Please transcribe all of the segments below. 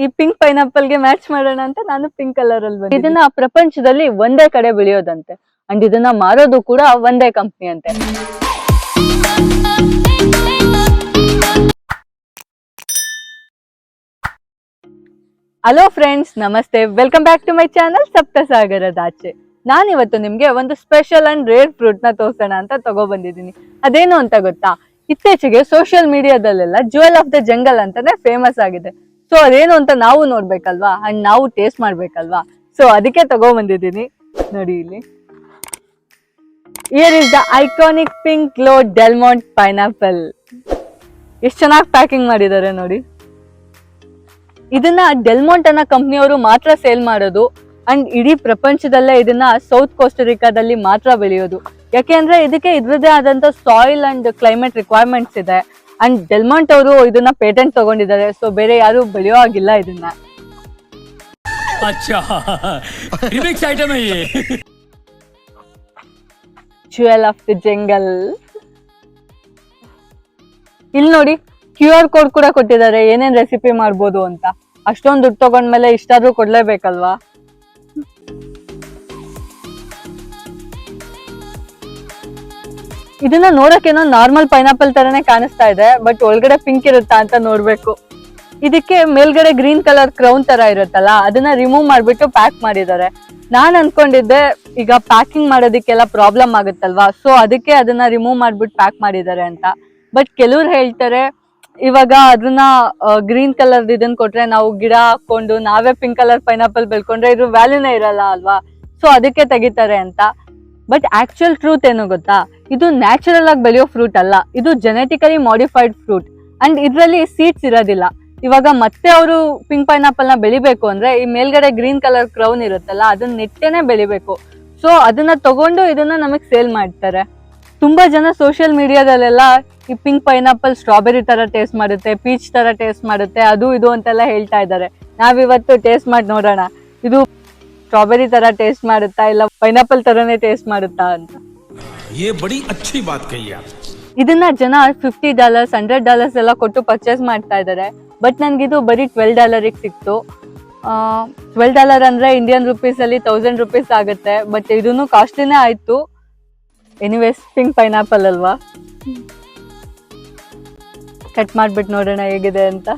ಈ pink pineapple ಗೆ match ಮಾಡೋಣ ಅಂತ ನಾನು ಪಿಂಕ್ ಕಲರ್ ಅಲ್ಲಿ ಬಂದಿದ್ದೀನಿ. ಇದನ್ನ ಪ್ರಪಂಚದಲ್ಲಿ ಒಂದೇ ಕಡೆ ಬೆಳೆಯೋದಂತೆ ಅಂಡ್ ಇದನ್ನ ಮಾರೋದು ಕೂಡ ಒಂದೇ ಕಂಪ್ನಿ ಅಂತೆ. ಹಲೋ ಫ್ರೆಂಡ್ಸ್, ನಮಸ್ತೆ, welcome back to my channel Saptasagaradache. ನಾನಿವತ್ತು ನಿಮ್ಗೆ ಒಂದು ಸ್ಪೆಷಲ್ ಅಂಡ್ ರೇರ್ ಫ್ರೂಟ್ ನ ತೋರ್ಸೋಣ ಅಂತ ತಗೊಬಂದಿದ್ದೀನಿ. ಅದೇನು ಅಂತ ಗೊತ್ತಾ? ಇತ್ತೀಚೆಗೆ ಸೋಷಿಯಲ್ ಮೀಡಿಯಾದಲ್ಲೆಲ್ಲ ಜ್ಯುವೆಲ್ ಆಫ್ ದ ಜಂಗಲ್ ಅಂತಾನೆ ಫೇಮಸ್ ಆಗಿದೆ. ಸೊ ಅದೇನು ಅಂತ ನಾವು ನೋಡ್ಬೇಕಲ್ವಾ ಅಂಡ್ ನಾವು ಟೇಸ್ಟ್ ಮಾಡ್ಬೇಕಲ್ವಾ? ಸೊ ಅದಕ್ಕೆ ತಗೊಬಂದಿದ್ದೀನಿ. ನೋಡಿ ಇಲ್ಲಿ, here is the iconic pink glow Del Monte pineapple. ಎಷ್ಟು ಚೆನ್ನಾಗಿ ಪ್ಯಾಕಿಂಗ್ ಮಾಡಿದ್ದಾರೆ ನೋಡಿ. ಇದನ್ನ ಡೆಲ್ಮಾಂಟ್ ಅನ್ನೋ ಕಂಪ್ನಿಯವರು ಮಾತ್ರ ಸೇಲ್ ಮಾಡೋದು ಅಂಡ್ ಇಡೀ ಪ್ರಪಂಚದಲ್ಲೇ ಇದನ್ನ ಸೌತ್ ಕೋಸ್ಟರಿಕಾದಲ್ಲಿ ಮಾತ್ರ ಬೆಳೆಯೋದು. ಯಾಕೆಂದ್ರೆ ಇದಕ್ಕೆ ಇದ್ರದೇ ಆದಂತ ಸಾಯಿಲ್ ಅಂಡ್ ಕ್ಲೈಮೇಟ್ ರಿಕ್ವೈರ್ಮೆಂಟ್ಸ್ ಇದೆ ಅಂಡ್ ಡೆಲ್ಮಾಂಟ್ ಅವರು ಇದನ್ನ ಪೇಟೆಂಟ್ ತಗೊಂಡಿದ್ದಾರೆ. ಸೊ ಬೇರೆ ಯಾರು ಬೆಳೆಯೋ ಆಗಿಲ್ಲ ಇದನ್ನ. Jewel of the jungle. ಇಲ್ಲಿ ನೋಡಿ, QR ಕೋಡ್ ಕೂಡ ಕೊಟ್ಟಿದ್ದಾರೆ, ಏನೇನ್ ರೆಸಿಪಿ ಮಾಡ್ಬೋದು ಅಂತ. ಅಷ್ಟೊಂದು ದುಡ್ಡು ತಗೊಂಡ್ಮೇಲೆ ಇಷ್ಟಾದ್ರೂ ಕೊಡ್ಲೇಬೇಕಲ್ವಾ? ಇದನ್ನ ನೋಡಕ್ಕೇನೋ ನಾರ್ಮಲ್ ಪೈನಾಪಲ್ ತರನೇ ಕಾಣಿಸ್ತಾ ಇದೆ, ಬಟ್ ಒಳಗಡೆ ಪಿಂಕ್ ಇರುತ್ತಾ ಅಂತ ನೋಡ್ಬೇಕು. ಇದಕ್ಕೆ ಮೇಲ್ಗಡೆ ಗ್ರೀನ್ ಕಲರ್ ಕ್ರೌನ್ ತರ ಇರುತ್ತಲ್ಲ, ಅದನ್ನ ರಿಮೂವ್ ಮಾಡ್ಬಿಟ್ಟು ಪ್ಯಾಕ್ ಮಾಡಿದ್ದಾರೆ. ನಾನ್ ಅನ್ಕೊಂಡಿದ್ದೆ ಈಗ ಪ್ಯಾಕಿಂಗ್ ಮಾಡೋದಕ್ಕೆಲ್ಲ ಪ್ರಾಬ್ಲಮ್ ಆಗುತ್ತಲ್ವಾ, ಸೊ ಅದಕ್ಕೆ ಅದನ್ನ ರಿಮೂವ್ ಮಾಡ್ಬಿಟ್ಟು ಪ್ಯಾಕ್ ಮಾಡಿದ್ದಾರೆ ಅಂತ. ಬಟ್ ಕೆಲವ್ರು ಹೇಳ್ತಾರೆ ಇವಾಗ ಅದನ್ನ ಗ್ರೀನ್ ಕಲರ್ ಇದನ್ನ ಕೊಟ್ರೆ ನಾವು ಗಿಡ ಹಾಕೊಂಡು ನಾವೇ ಪಿಂಕ್ ಕಲರ್ ಪೈನಾಪಲ್ ಬೆಳ್ಕೊಂಡ್ರೆ ಇದ್ರ ವ್ಯಾಲ್ಯೂನೇ ಇರಲ್ಲ ಅಲ್ವಾ, ಸೊ ಅದಕ್ಕೆ ತೆಗಿತಾರೆ ಅಂತ. ಬಟ್ ಆಕ್ಚುಯಲ್ ಟ್ರೂತ್ ಏನು ಗೊತ್ತಾ? ಇದು ನ್ಯಾಚುರಲ್ ಆಗಿ ಬೆಳೆಯೋ ಫ್ರೂಟ್ ಅಲ್ಲ, ಇದು ಜೆನೆಟಿಕಲಿ ಮಾಡಿಫೈಡ್ ಫ್ರೂಟ್ ಅಂಡ್ ಇದ್ರಲ್ಲಿ ಸೀಡ್ಸ್ ಇರೋದಿಲ್ಲ. ಇವಾಗ ಮತ್ತೆ ಅವರು ಪಿಂಕ್ ಪೈನಾಪಲ್ ನ ಬೆಳಿಬೇಕು ಅಂದ್ರೆ ಈ ಮೇಲ್ಗಡೆ ಗ್ರೀನ್ ಕಲರ್ ಕ್ರೌನ್ ಇರುತ್ತಲ್ಲ, ಅದನ್ನ ನೆಟ್ಟೆನೆ ಬೆಳಿಬೇಕು. ಸೊ ಅದನ್ನ ತಗೊಂಡು ಇದನ್ನ ನಮಗ್ ಸೇಲ್ ಮಾಡ್ತಾರೆ. ತುಂಬಾ ಜನ ಸೋಷಿಯಲ್ ಮೀಡಿಯಾದಲ್ಲೆಲ್ಲ ಈ ಪಿಂಕ್ ಪೈನಾಪಲ್ ಸ್ಟ್ರಾಬೆರಿ ತರ ಟೇಸ್ಟ್ ಮಾಡುತ್ತೆ, ಪೀಚ್ ತರ ಟೇಸ್ಟ್ ಮಾಡುತ್ತೆ, ಅದು ಇದು ಅಂತೆಲ್ಲ ಹೇಳ್ತಾ ಇದ್ದಾರೆ. ನಾವಿವತ್ತು ಟೇಸ್ಟ್ ಮಾಡಿ ನೋಡೋಣ, ಇದು ಸ್ಟ್ರಾಬೆರಿ ತರ ಟೇಸ್ಟ್ ಮಾಡುತ್ತಾ ಇಲ್ಲ ಪೈನಾಪಲ್ ತರನೇ ಟೇಸ್ಟ್ ಮಾಡುತ್ತಾ ಅಂತ. ಇದನ್ನ ಜನ $50, $100 ಎಲ್ಲ ಕೊಟ್ಟು ಪರ್ಚೇಸ್ ಮಾಡ್ತಾ ಇದ್ದಾರೆ. ಬಟ್ ನನ್ಗಿದು ಬರೀ $12 ಸಿಕ್ತು. $12 ಅಂದ್ರೆ ಇಂಡಿಯನ್ ರುಪೀಸ್ ಅಲ್ಲಿ 1000 ರೂಪೀಸ್ ಆಗುತ್ತೆ. ಬಟ್ ಇದನ್ನು ಕಾಸ್ಟ್ಲಿನೇ ಆಯ್ತು. ಎನಿವೇಸ್, ಪಿಂಕ್ ಪೈನಾಪಲ್ ಅಲ್ವಾ, ಕಟ್ ಮಾಡ್ಬಿಟ್ಟು ನೋಡೋಣ ಹೇಗಿದೆ ಅಂತ.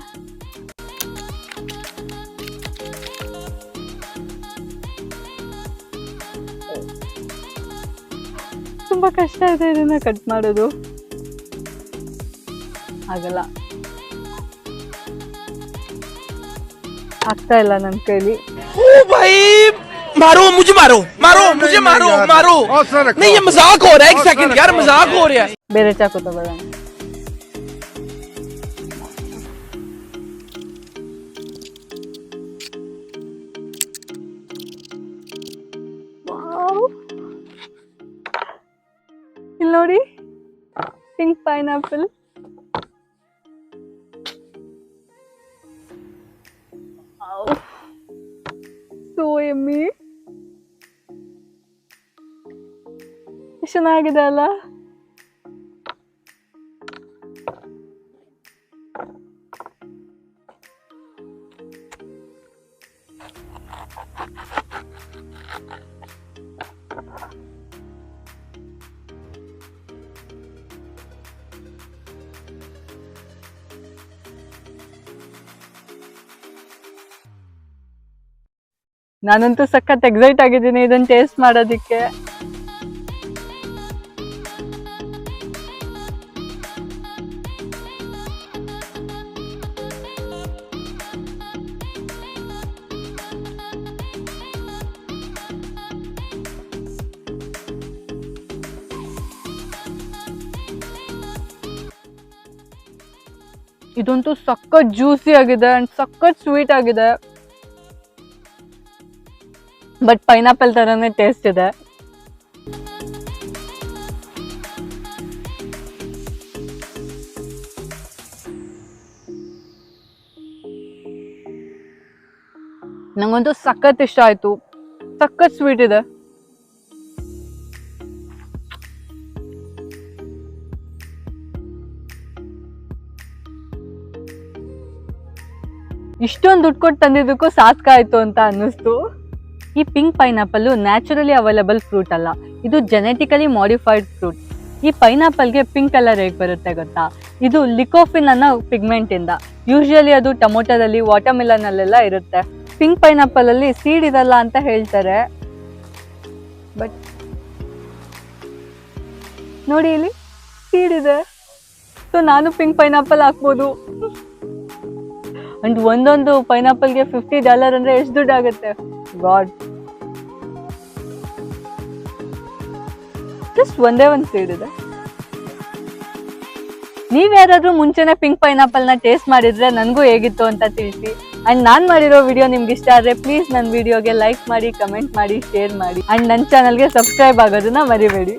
ತುಂಬಾ ಕಷ್ಟ ಇದೆ ಇದನ್ನ ಕಟ್ ಮಾಡೋದು, ಆಗಲ್ಲ, ಆಗ್ತಾ ಇಲ್ಲ ನನ್ನ ಕೈಲಿ. मारो मुझे, मारो मारो मुझे, मारो मारो। नहीं, ये मजाक हो रहा है, एक सेकंड यार, मजाक हो रहा है। ಬೇರೆ ಚಾಕು ತಗೊಳ್ಳೋಣ. ಇಲ್ಲಿ ನೋಡಿ, ಪಿಂಕ್ ಪೈನಾಪಲ್. ಸೋ ಯಮ್ಮಿ, ಚೆನ್ನಾಗಿದೆ ಅಲ್ಲ? ನಾನಂತೂ ಸಖತ್ ಎಕ್ಸೈಟ್ ಆಗಿದ್ದೀನಿ ಇದನ್ನ ಟೇಸ್ಟ್ ಮಾಡೋದಿಕ್ಕೆ. ಇದಂತೂ ಸಖತ್ ಜ್ಯೂಸಿ ಆಗಿದೆ ಅಂಡ್ ಸಖತ್ ಸ್ವೀಟ್ ಆಗಿದೆ. ಬಟ್ ಪೈನಾಪಲ್ ತರನೇ ಟೇಸ್ಟ್ ಇದೆ. ನಂಗಂತೂ ಸಖತ್ ಇಷ್ಟ ಆಯ್ತು, ಸಖತ್ ಸ್ವೀಟ್ ಇದೆ. ಇಷ್ಟೊಂದು ದುಡ್ಡು ಕೊಟ್ಟು ತಂದಿದ್ದಕ್ಕೂ ಸಾಕಾಯ್ತು ಅಂತ ಅನ್ನಿಸ್ತು. ಈ pink pineapple naturally available fruit ಅಲ್ಲ, ಇದು ಜೆನೆಟಿಕಲಿ ಮಾಡಿಫೈಡ್ ಫ್ರೂಟ್. ಈ ಪೈನಾಪಲ್ಗೆ ಪಿಂಕ್ ಕಲರ್ ಹೇಗೆ ಬರುತ್ತೆ ಗೊತ್ತಾ? ಇದು ಲಿಕೋಫಿನ್ ಅನ್ನೋ ಪಿಗ್ಮೆಂಟ್ ಇಂದ. ಯೂಶುವಲಿ ಅದು ಟೊಮೊಟೊದಲ್ಲಿ, ವಾಟರ್ಮೆಲನ್ ಅಲ್ಲೆಲ್ಲ ಇರುತ್ತೆ. ಪಿಂಕ್ ಪೈನಾಪಲ್ ಅಲ್ಲಿ ಸೀಡ್ ಇರಲ್ಲ ಅಂತ ಹೇಳ್ತಾರೆ, ಬಟ್ ನೋಡಿ ಇಲ್ಲಿ ಸೀಡ್ ಇದೆ. ಸೊ ನಾನು ಪಿಂಕ್ ಪೈನಾಪಲ್ ಹಾಕ್ಬೋದು. ಅಂಡ್ ಒಂದೊಂದು ಪೈನಾಪಲ್ಗೆ $50 ಅಂದ್ರೆ ಎಷ್ಟು ದುಡ್ಡು ಆಗುತ್ತೆ ಗಾಡ್. ಜಸ್ಟ್ ಒಂದೇ ಒಂದು ಸೀಡ್ ಇದೆ. ನೀವ್ ಯಾರಾದ್ರೂ ಮುಂಚೆನೆ ಪಿಂಕ್ ಪೈನಾಪಲ್ ನ ಟೇಸ್ಟ್ ಮಾಡಿದ್ರೆ ನನಗೂ ಹೇಗಿತ್ತು ಅಂತ ತಿಳಿಸಿ. ಅಂಡ್ ನಾನ್ ಮಾಡಿರೋ ವಿಡಿಯೋ ನಿಮ್ಗೆ ಇಷ್ಟ ಆದ್ರೆ ಪ್ಲೀಸ್ ನನ್ನ ವಿಡಿಯೋಗೆ ಲೈಕ್ ಮಾಡಿ, ಕಮೆಂಟ್ ಮಾಡಿ, ಶೇರ್ ಮಾಡಿ. ಅಂಡ್ ನನ್ನ ಚಾನಲ್ಗೆ ಸಬ್ಸ್ಕ್ರೈಬ್ ಆಗೋದನ್ನ ಮರಿಬೇಡಿ.